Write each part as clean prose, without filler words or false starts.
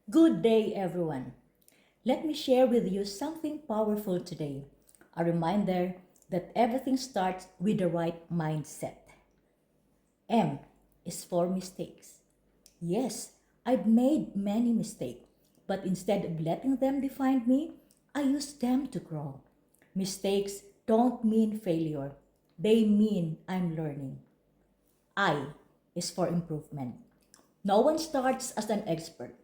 Good day, everyone. Let me share with you something powerful today. A reminder that everything starts with the right mindset. M is for mistakes. Yes, I've made many mistakes, but instead of letting them define me, I use them to grow. Mistakes don't mean failure, they mean I'm learning. I is for improvement. No one starts as an expert.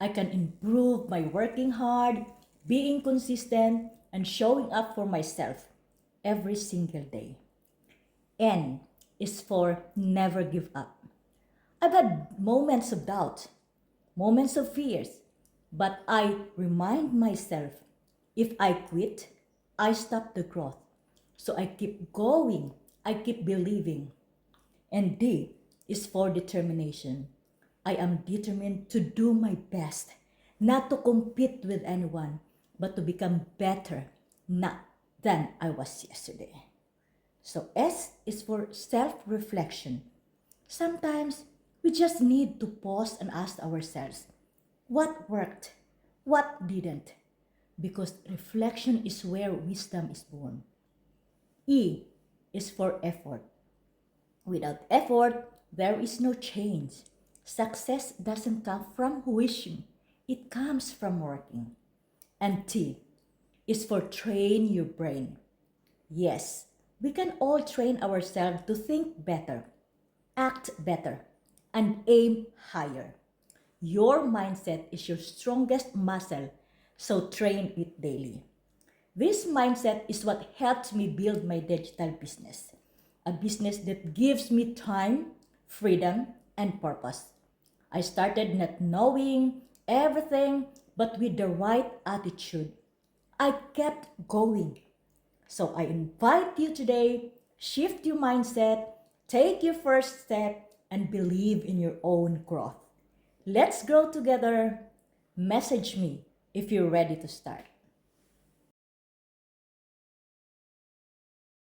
I can improve by working hard, being consistent, and showing up for myself every single day. N is for never give up. I've had moments of doubt, moments of fears, but I remind myself if I quit, I stop the growth. So I keep going, I keep believing. And D is for determination. I am determined to do my best, not to compete with anyone, but to become better, not than I was yesterday. So S is for self-reflection. Sometimes we just need to pause and ask ourselves, what worked? What didn't? Because reflection is where wisdom is born. E is for effort. Without effort, there is no change. Success doesn't come from wishing, it comes from working. And T is for train your brain. Yes, we can all train ourselves to think better, act better, and aim higher. Your mindset is your strongest muscle, so train it daily. This mindset is what helped me build my digital business. A business that gives me time, freedom, and purpose. I started not knowing everything, but with the right attitude. I kept going. So I invite you today, shift your mindset, take your first step, and believe in your own growth. Let's grow together. Message me if you're ready to start.